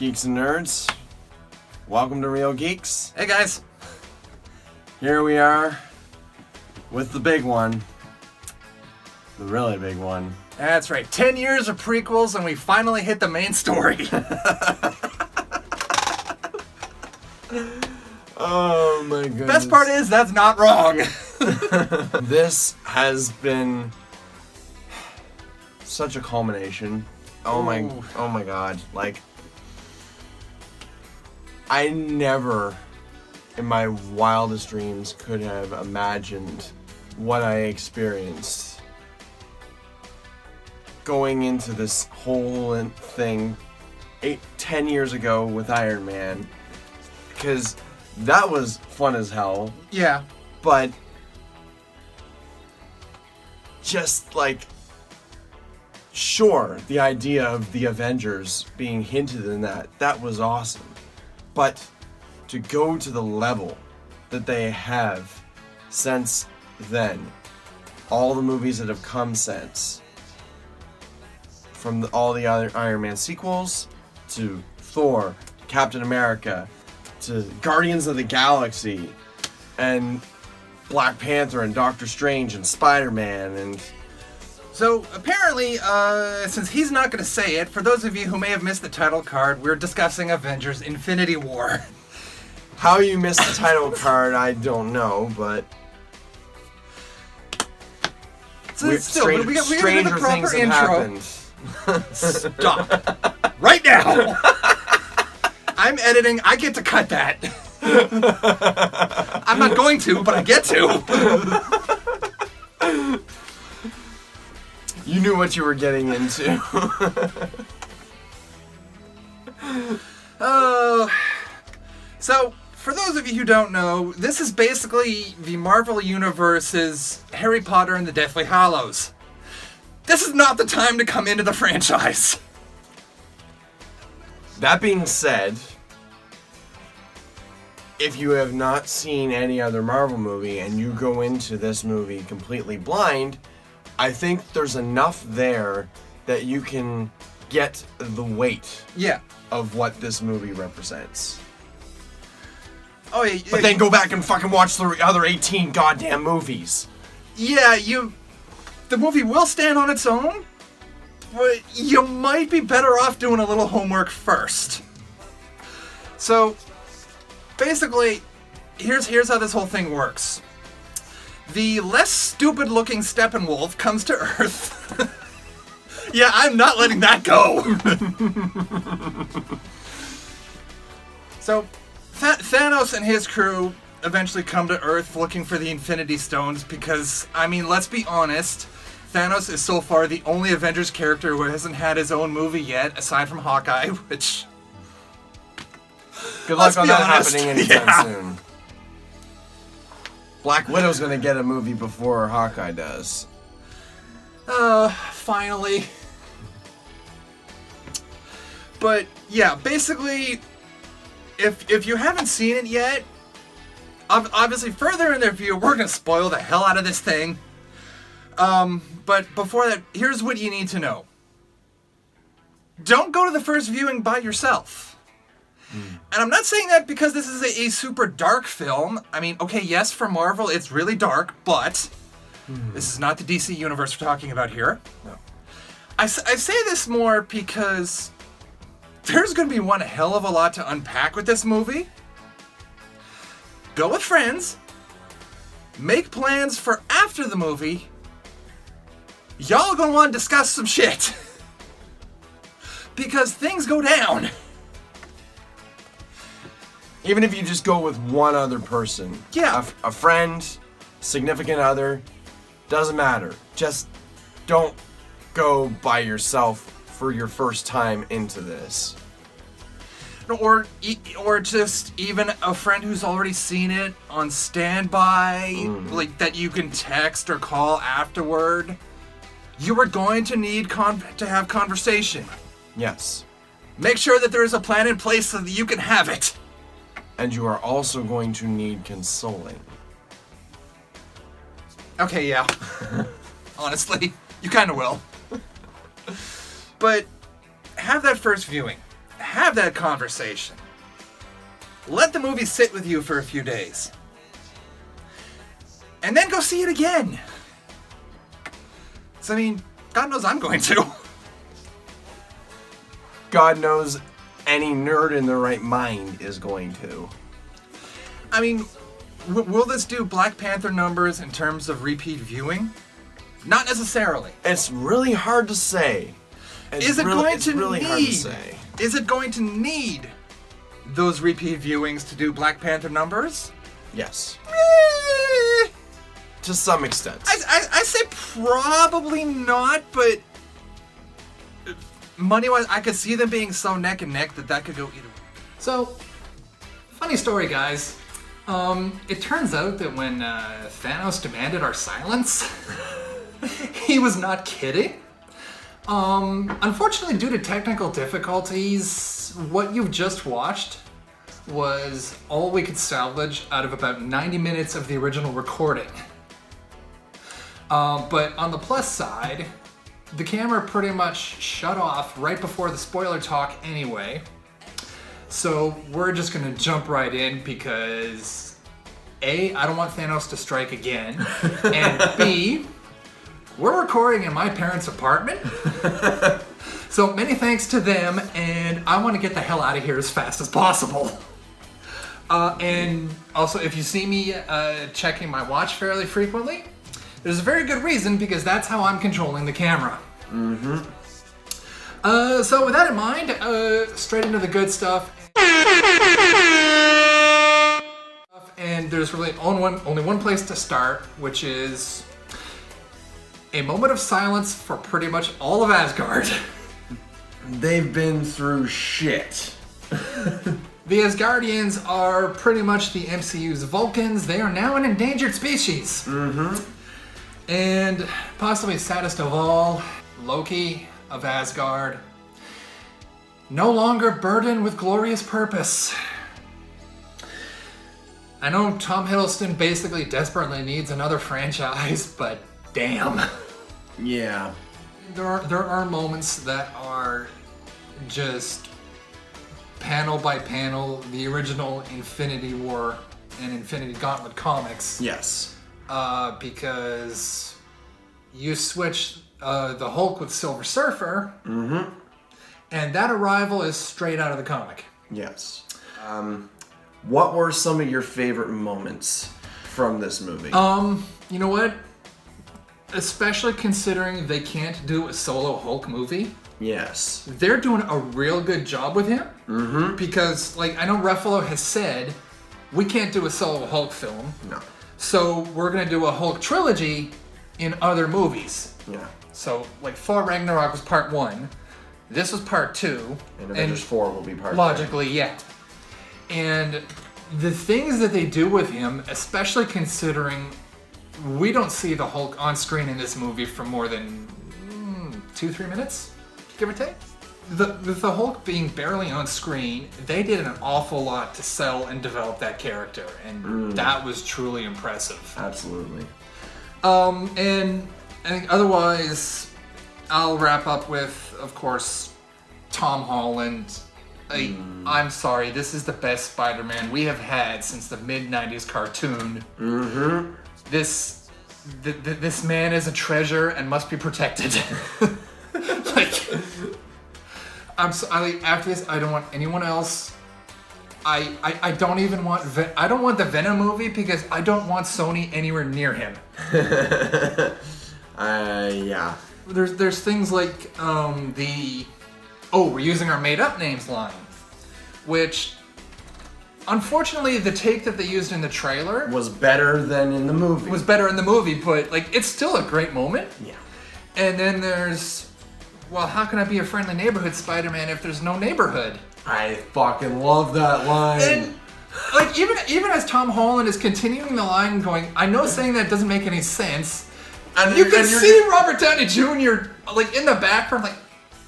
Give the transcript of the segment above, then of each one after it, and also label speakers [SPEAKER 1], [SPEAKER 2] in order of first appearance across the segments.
[SPEAKER 1] Geeks and nerds, welcome to Real Geeks.
[SPEAKER 2] Hey guys.
[SPEAKER 1] Here we are with the big one. The really big one.
[SPEAKER 2] That's right. 10 years of prequels and we finally hit the main story.
[SPEAKER 1] Oh my goodness.
[SPEAKER 2] Best part is that's not wrong.
[SPEAKER 1] This has been such a culmination. Oh my god. Like, I never in my wildest dreams could have imagined what I experienced going into this whole thing 10 years ago with Iron Man, because that was fun as hell.
[SPEAKER 2] Yeah.
[SPEAKER 1] But just like, sure, the idea of the Avengers being hinted in that was awesome. But to go to the level that they have since then, all the movies that have come since, from all the other Iron Man sequels, to Thor, Captain America, to Guardians of the Galaxy, and Black Panther, and Doctor Strange, and Spider-Man, and...
[SPEAKER 2] So, apparently, since he's not going to say it, for those of you who may have missed the title card, we're discussing Avengers Infinity War.
[SPEAKER 1] How you missed the title card, I don't know, but...
[SPEAKER 2] Still, we got
[SPEAKER 1] stranger
[SPEAKER 2] the proper
[SPEAKER 1] things have
[SPEAKER 2] intro.
[SPEAKER 1] happened.
[SPEAKER 2] Stop. Right now! I'm editing, I get to cut that. I'm not going to, but I get to.
[SPEAKER 1] You knew what you were getting into.
[SPEAKER 2] So, for those of you who don't know, this is basically the Marvel Universe's Harry Potter and the Deathly Hallows. This is not the time to come into the franchise.
[SPEAKER 1] That being said, if you have not seen any other Marvel movie and you go into this movie completely blind, I think there's enough there that you can get the weight of what this movie represents.
[SPEAKER 2] Oh yeah,
[SPEAKER 1] but then go back and fucking watch the other 18 goddamn movies.
[SPEAKER 2] Yeah, the movie will stand on its own, but you might be better off doing a little homework first. So, basically, here's how this whole thing works. The less stupid-looking Steppenwolf comes to Earth. Yeah, I'm not letting that go. So, Thanos and his crew eventually come to Earth looking for the Infinity Stones because, I mean, let's be honest, Thanos is so far the only Avengers character who hasn't had his own movie yet, aside from Hawkeye, which...
[SPEAKER 1] Good luck on that happening anytime soon. Black Widow's gonna get a movie before Hawkeye does.
[SPEAKER 2] Finally. But, yeah, basically, if you haven't seen it yet, obviously further in the review, we're gonna spoil the hell out of this thing. But before that, here's what you need to know. Don't go to the first viewing by yourself. And I'm not saying that because this is a super dark film. I mean, okay, yes, for Marvel, it's really dark, but this is not the DC universe we're talking about here.
[SPEAKER 1] No.
[SPEAKER 2] I say this more because there's going to be one hell of a lot to unpack with this movie. Go with friends. Make plans for after the movie. Y'all going to want to discuss some shit. Because things go down.
[SPEAKER 1] Even if you just go with one other person.
[SPEAKER 2] Yeah.
[SPEAKER 1] A friend, significant other, doesn't matter. Just don't go by yourself for your first time into this.
[SPEAKER 2] Or just even a friend who's already seen it on standby, like that you can text or call afterward. You are going to need to have conversation.
[SPEAKER 1] Yes.
[SPEAKER 2] Make sure that there is a plan in place so that you can have it.
[SPEAKER 1] And you are also going to need consoling.
[SPEAKER 2] Okay, yeah. Honestly, you kind of will. But have that first viewing. have that conversation. Let the movie sit with you for a few days. And then go see it again. So, I mean, God knows I'm going to.
[SPEAKER 1] God knows any nerd in their right mind is going to.
[SPEAKER 2] I mean, will this do Black Panther numbers in terms of repeat viewing? Not necessarily.
[SPEAKER 1] It's really hard to say. Is it going
[SPEAKER 2] to need those repeat viewings to do Black Panther numbers?
[SPEAKER 1] Yes. To some extent.
[SPEAKER 2] I say probably not, but money-wise, I could see them being so neck and neck that could go either way.
[SPEAKER 3] So, funny story, guys. It turns out that when Thanos demanded our silence, he was not kidding. Unfortunately, due to technical difficulties, what you've just watched was all we could salvage out of about 90 minutes of the original recording. But on the plus side, the camera pretty much shut off right before the spoiler talk anyway. So we're just gonna jump right in because A, I don't want Thanos to strike again, and B, we're recording in my parents' apartment. So many thanks to them, and I want to get the hell out of here as fast as possible. And also, if you see me checking my watch fairly frequently, there's a very good reason, because that's how I'm controlling the camera.
[SPEAKER 1] Mm-hmm.
[SPEAKER 3] So with that in mind, straight into the good stuff. And there's really only one place to start, which is a moment of silence for pretty much all of Asgard.
[SPEAKER 1] They've been through shit.
[SPEAKER 3] The Asgardians are pretty much the MCU's Vulcans. They are now an endangered species.
[SPEAKER 1] Mm-hmm.
[SPEAKER 3] And possibly saddest of all, Loki of Asgard. No longer burdened with glorious purpose. I know Tom Hiddleston basically desperately needs another franchise, but damn.
[SPEAKER 1] Yeah.
[SPEAKER 3] There are moments that are just panel by panel, the original Infinity War and Infinity Gauntlet comics.
[SPEAKER 1] Yes.
[SPEAKER 3] Because you switch the Hulk with Silver Surfer,
[SPEAKER 1] mm-hmm.
[SPEAKER 3] and that arrival is straight out of the comic.
[SPEAKER 1] Yes. What were some of your favorite moments from this movie?
[SPEAKER 3] You know what? Especially considering they can't do a solo Hulk movie.
[SPEAKER 1] Yes.
[SPEAKER 3] They're doing a real good job with him.
[SPEAKER 1] Mm-hmm.
[SPEAKER 3] Because, like, I know Ruffalo has said, we can't do a solo Hulk film.
[SPEAKER 1] No.
[SPEAKER 3] So we're going to do a Hulk trilogy in other movies.
[SPEAKER 1] Yeah.
[SPEAKER 3] So, like, Thor Ragnarok was part 1. This was part 2.
[SPEAKER 1] And Avengers 4 will be part 3.
[SPEAKER 3] Logically, yeah. And the things that they do with him, especially considering we don't see the Hulk on screen in this movie for more than 2-3 minutes, give or take. The Hulk being barely on screen, they did an awful lot to sell and develop that character, and that was truly impressive.
[SPEAKER 1] Absolutely.
[SPEAKER 3] And I think otherwise, I'll wrap up with, of course, Tom Holland. I'm sorry, this is the best Spider-Man we have had since the mid-90s cartoon.
[SPEAKER 1] Mm-hmm.
[SPEAKER 3] This man is a treasure and must be protected. After this, I don't want anyone else. I don't even want. I don't want the Venom movie because I don't want Sony anywhere near him.
[SPEAKER 1] Yeah.
[SPEAKER 3] There's things like we're using our made-up names line, which unfortunately the take that they used in the trailer
[SPEAKER 1] was better than in the movie.
[SPEAKER 3] But like it's still a great moment.
[SPEAKER 1] Yeah.
[SPEAKER 3] And then there's, well, how can I be a friendly neighborhood Spider-Man if there's no neighborhood?
[SPEAKER 1] I fucking love that line.
[SPEAKER 3] And like even as Tom Holland is continuing the line going, I know saying that doesn't make any sense. And you can see Robert Downey Jr. like in the background like,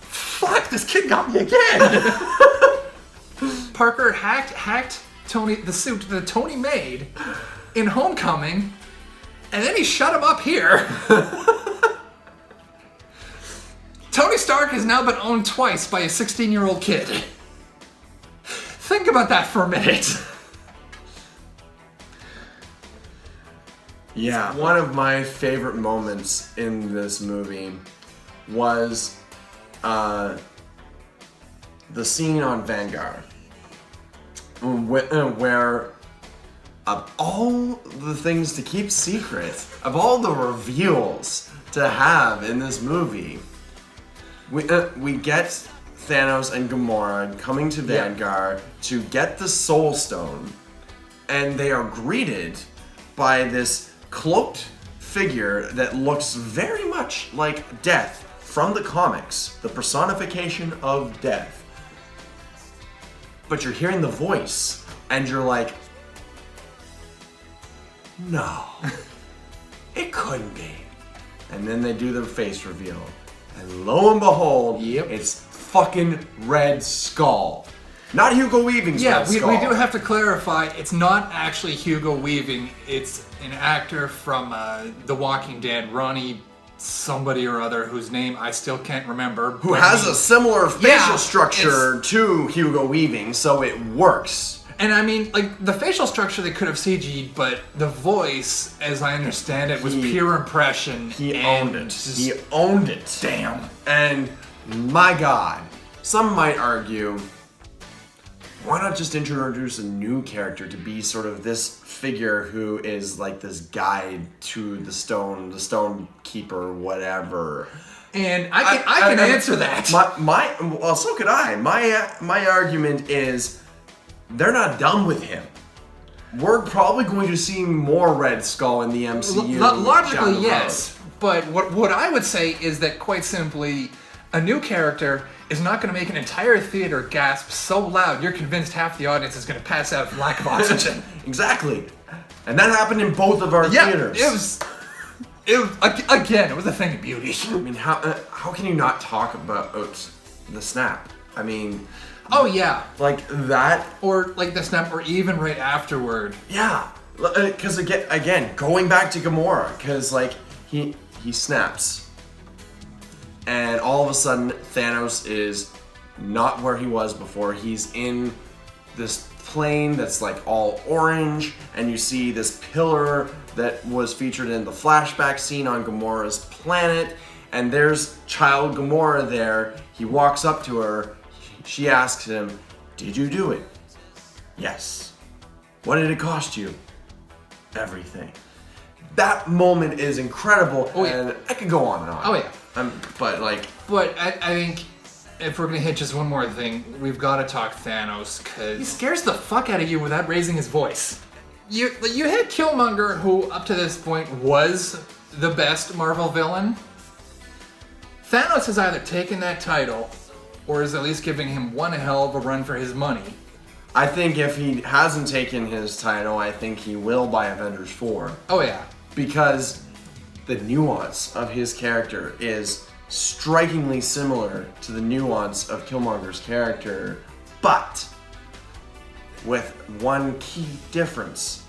[SPEAKER 3] fuck, this kid got me again. Parker hacked Tony, the suit that Tony made in Homecoming, and then he shut him up here. Tony Stark has now been owned twice by a 16-year-old kid. about that for a minute.
[SPEAKER 1] Yeah, one of my favorite moments in this movie was the scene on Vanguard, where of all the things to keep secret, of all the reveals to have in this movie, we get Thanos and Gamora coming to Vanguard to get the Soul Stone, and they are greeted by this cloaked figure that looks very much like Death from the comics, the personification of Death. But you're hearing the voice, and you're like, no, it couldn't be. And then they do the face reveal, and lo and behold, it's fucking Red Skull. Not Hugo Weaving's Red Skull.
[SPEAKER 3] Yeah, we do have to clarify, it's not actually Hugo Weaving, it's an actor from The Walking Dead, Ronnie somebody or other, whose name I still can't remember.
[SPEAKER 1] Who has a similar facial structure to Hugo Weaving, so it works.
[SPEAKER 3] And I mean, like, the facial structure they could have CG'd, but the voice, as I understand it, was pure impression.
[SPEAKER 1] He owned it. He owned it.
[SPEAKER 3] Damn.
[SPEAKER 1] And my God, some might argue, why not just introduce a new character to be sort of this figure who is like this guide to the stone keeper, whatever.
[SPEAKER 3] And I can answer that.
[SPEAKER 1] Well, so could I. My argument is they're not done with him. We're probably going to see more Red Skull in the MCU.
[SPEAKER 3] Logically, yes. But what I would say is that, quite simply, a new character is not going to make an entire theater gasp so loud you're convinced half the audience is going to pass out from lack of oxygen.
[SPEAKER 1] Exactly. And that happened in both of our theaters.
[SPEAKER 3] It was a thing of beauty.
[SPEAKER 1] I mean, how can you not talk about the snap? I mean...
[SPEAKER 3] Oh, yeah.
[SPEAKER 1] Like that.
[SPEAKER 3] Or like the snap, or even right afterward.
[SPEAKER 1] Yeah. Because again, going back to Gamora, because like he snaps. And all of a sudden, Thanos is not where he was before. He's in this plane that's like all orange, and you see this pillar that was featured in the flashback scene on Gamora's planet, and there's child Gamora there. He walks up to her. She asks him, "Did you do it?" "Yes." "What did it cost you?" "Everything." That moment is incredible, and I could go on and on.
[SPEAKER 3] Oh yeah.
[SPEAKER 1] But
[SPEAKER 3] I think if we're gonna hit just one more thing, we've got to talk Thanos, because he scares the fuck out of you without raising his voice. You had Killmonger, who up to this point was the best Marvel villain. Thanos has either taken that title, or is at least giving him one hell of a run for his money.
[SPEAKER 1] I think if he hasn't taken his title, I think he will by Avengers 4.
[SPEAKER 3] Oh yeah.
[SPEAKER 1] Because the nuance of his character is strikingly similar to the nuance of Killmonger's character, but with one key difference.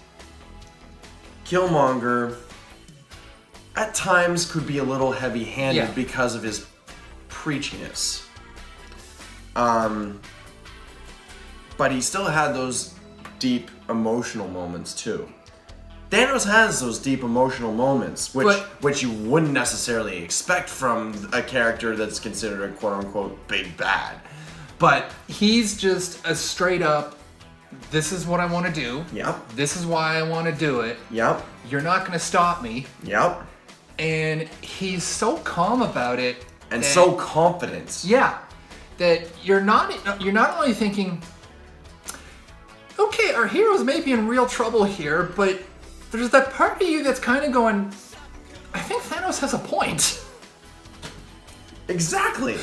[SPEAKER 1] Killmonger at times could be a little heavy-handed because of his preachiness. But he still had those deep emotional moments too. Thanos has those deep emotional moments, which you wouldn't necessarily expect from a character that's considered a quote-unquote big bad. But
[SPEAKER 3] he's just a straight up, this is what I want to do.
[SPEAKER 1] Yep.
[SPEAKER 3] This is why I want to do it.
[SPEAKER 1] Yep.
[SPEAKER 3] You're not going to stop me.
[SPEAKER 1] Yep.
[SPEAKER 3] And he's so calm about it.
[SPEAKER 1] And so confident.
[SPEAKER 3] Yeah. That you're not only thinking, okay, our heroes may be in real trouble here, but there's that part of you that's kind of going, I think Thanos has a point.
[SPEAKER 1] Exactly.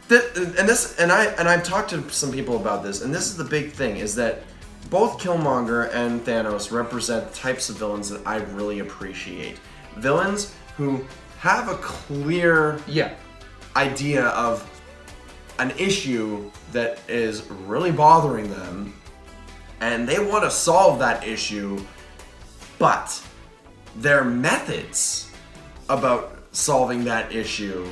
[SPEAKER 1] And I've talked to some people about this, and this is the big thing, is that both Killmonger and Thanos represent types of villains that I really appreciate. Villains who have a clear idea of an issue that is really bothering them, and they want to solve that issue, but their methods about solving that issue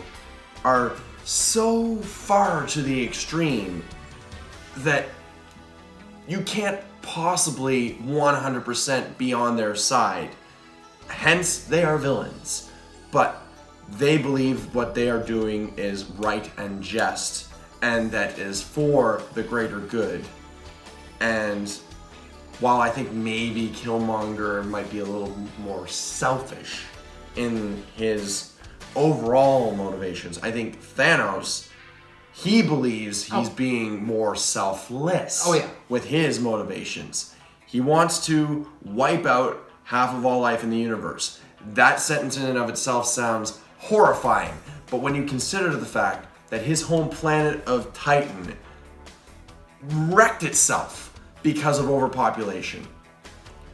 [SPEAKER 1] are so far to the extreme that you can't possibly 100% be on their side. Hence, they are villains. But they believe what they are doing is right and just, and that is for the greater good. And while I think maybe Killmonger might be a little more selfish in his overall motivations, I think Thanos, he believes he's being more selfless with his motivations. He wants to wipe out half of all life in the universe. That sentence in and of itself sounds horrifying, but when you consider the fact that his home planet of Titan wrecked itself because of overpopulation,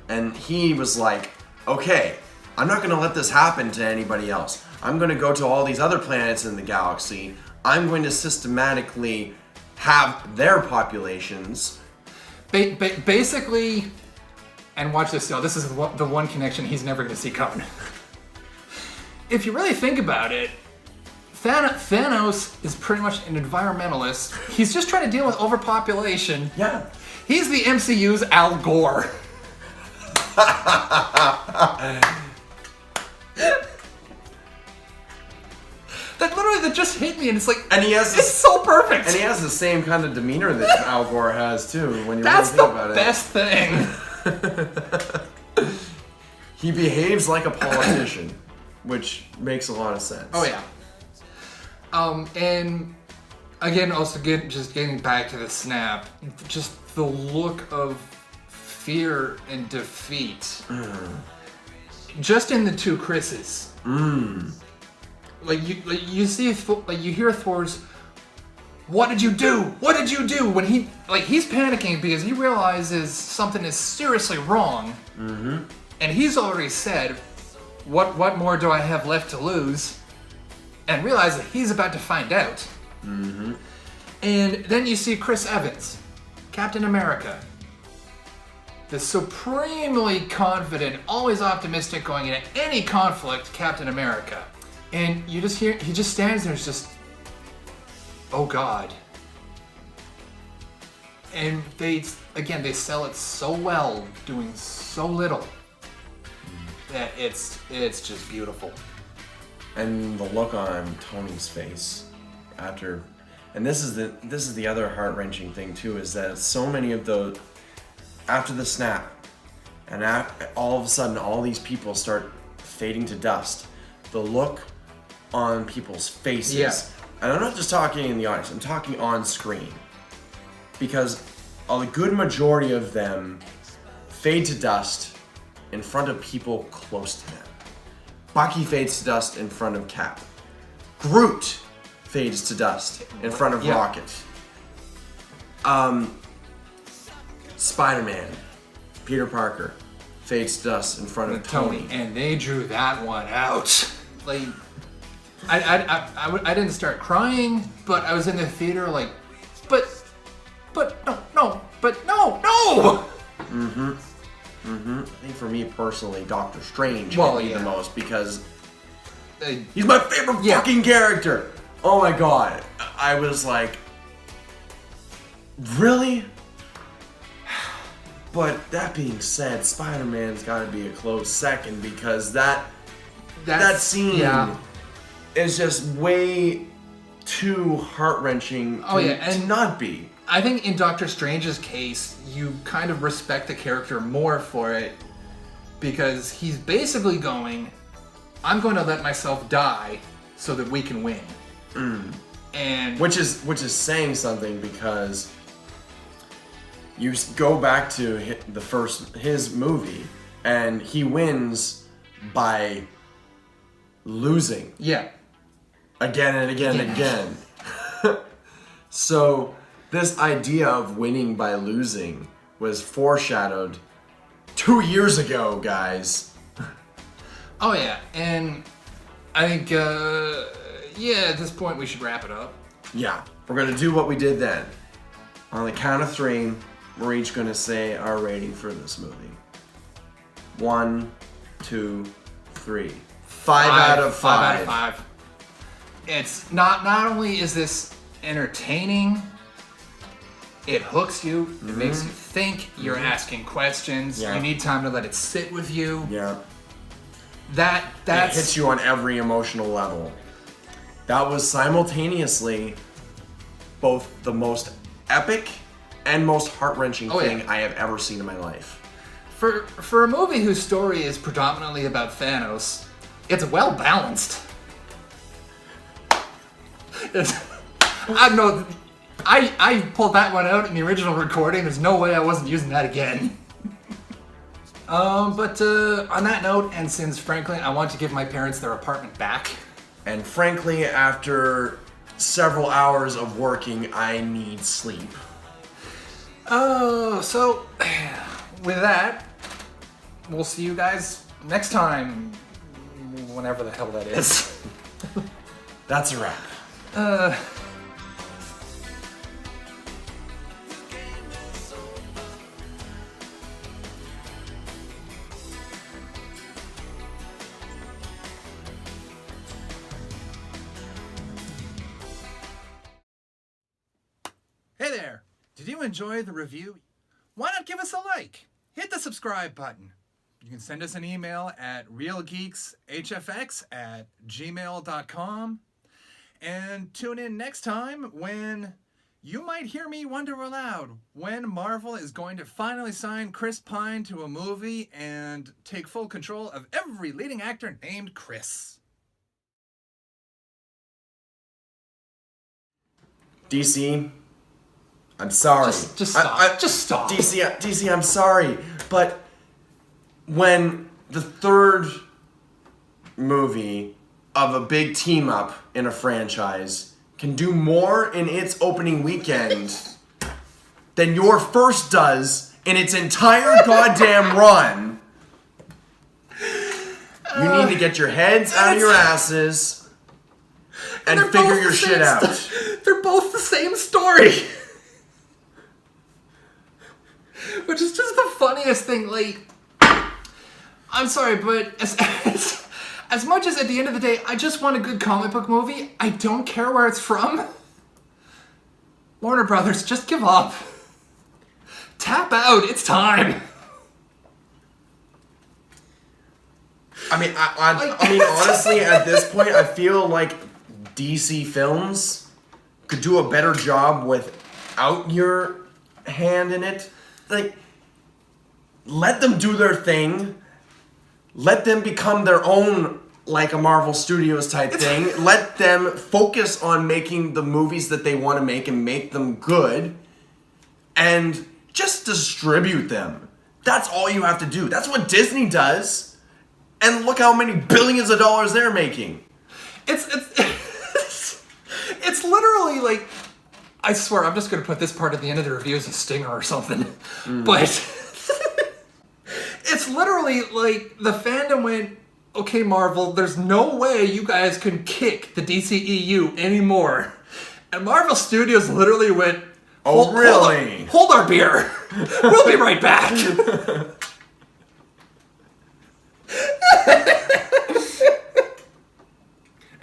[SPEAKER 1] and he was like, okay, I'm not going to let this happen to anybody else. I'm going to go to all these other planets in the galaxy. I'm going to systematically have their populations.
[SPEAKER 3] Basically, and watch this, this is the one connection he's never going to see coming. If you really think about it, Thanos is pretty much an environmentalist. He's just trying to deal with overpopulation.
[SPEAKER 1] Yeah.
[SPEAKER 3] He's the MCU's Al Gore. That just hit me, and it's like,
[SPEAKER 1] and he has
[SPEAKER 3] it's so perfect.
[SPEAKER 1] And he has the same kind of demeanor that Al Gore has too. When you really think about it,
[SPEAKER 3] that's the best
[SPEAKER 1] thing. He behaves like a politician, which makes a lot of sense.
[SPEAKER 3] Oh yeah. And again, also getting back to the snap, just the look of fear and defeat, just in the two Chris's. Like you see, like you hear Thor's, "What did you do? What did you do?" When he's panicking because he realizes something is seriously wrong, and he's already said, "What more do I have left to lose?" And realize that he's about to find out. And then you see Chris Evans, Captain America, the supremely confident, always optimistic, going into any conflict, Captain America. And you just hear, he just stands there, it's just, oh God. And they sell it so well, doing so little, that it's just beautiful.
[SPEAKER 1] And the look on Tony's face after, and this is the other heart-wrenching thing too, is that so many of those, after the snap, and all of a sudden all these people start fading to dust, the look on people's faces, and I'm not just talking in the audience, I'm talking on screen, because a good majority of them fade to dust in front of people close to them. Bucky fades to dust in front of Cap. Groot fades to dust in front of Rocket. Spider-Man, Peter Parker, fades to dust in front of Tony.
[SPEAKER 3] And they drew that one out. Like, I didn't start crying, but I was in the theater like, but no.
[SPEAKER 1] I think for me personally, Doctor Strange hit me the most because he's my favorite fucking character. Oh my god. I was like, really? But that being said, Spider-Man's got to be a close second because that scene is just way too heart-wrenching to not be.
[SPEAKER 3] I think in Doctor Strange's case, you kind of respect the character more for it because he's basically going, I'm going to let myself die so that we can win. And
[SPEAKER 1] which is saying something, because you go back to his movie and he wins by losing.
[SPEAKER 3] Yeah.
[SPEAKER 1] Again and again and again. So this idea of winning by losing was foreshadowed 2 years ago, guys.
[SPEAKER 3] Oh yeah, and I think, at this point we should wrap it up.
[SPEAKER 1] Yeah, we're gonna do what we did then. On the count of 3, we're each gonna say our rating for this movie. 1, 2, 3. 5 out of 5.
[SPEAKER 3] 5 out of 5. It's not only is this entertaining, It hooks you. It makes you think. You're asking questions.
[SPEAKER 1] Yeah.
[SPEAKER 3] You need time to let it sit with you.
[SPEAKER 1] Yeah.
[SPEAKER 3] That's
[SPEAKER 1] It hits you on every emotional level. That was simultaneously both the most epic and most heart-wrenching thing I have ever seen in my life.
[SPEAKER 3] For a movie whose story is predominantly about Thanos, it's well balanced. I don't know. I pulled that one out in the original recording. There's no way I wasn't using that again. But on that note, and since frankly I want to give my parents their apartment back,
[SPEAKER 1] And frankly, after several hours of working, I need sleep.
[SPEAKER 3] so with that, we'll see you guys next time, whenever the hell that is.
[SPEAKER 1] That's a wrap.
[SPEAKER 2] Hey there! Did you enjoy the review? Why not give us a like? Hit the subscribe button. You can send us an email at realgeekshfx@gmail.com. And tune in next time when you might hear me wonder aloud when Marvel is going to finally sign Chris Pine to a movie and take full control of every leading actor named Chris.
[SPEAKER 1] DC, I'm sorry.
[SPEAKER 3] Just stop. Just stop.
[SPEAKER 1] DC, I'm sorry, but when the third movie of a big team up in a franchise can do more in its opening weekend than your first does in its entire goddamn run, you need to get your heads out of your asses and figure your shit out.
[SPEAKER 3] They're both the same story. Which is just the funniest thing. Like, I'm sorry, but as much as at the end of the day, I just want a good comic book movie, I don't care where it's from. Warner Brothers, just give up. Tap out. It's time.
[SPEAKER 1] I mean, honestly, at this point, I feel like DC Films could do a better job without your hand in it. Like, let them do their thing. Let them become their own, like a Marvel Studios type thing. Let them focus on making the movies that they want to make and make them good. And just distribute them. That's all you have to do. That's what Disney does. And look how many billions of dollars they're making.
[SPEAKER 3] It's literally like, I swear, I'm just going to put this part at the end of the review as a stinger or something. But it's literally like the fandom went, okay, Marvel, there's no way you guys can kick the DCEU anymore. And Marvel Studios literally went,
[SPEAKER 1] Oh, really?
[SPEAKER 3] Hold our beer. We'll be right back.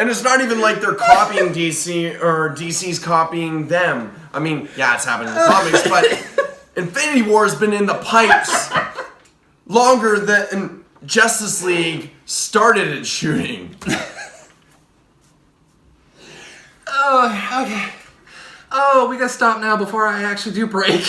[SPEAKER 1] And it's not even like they're copying DC or DC's copying them. I mean, yeah, it's happening in the comics, but Infinity War has been in the pipes longer than Justice League started its shooting.
[SPEAKER 3] Oh, okay. Oh, we gotta stop now before I actually do break.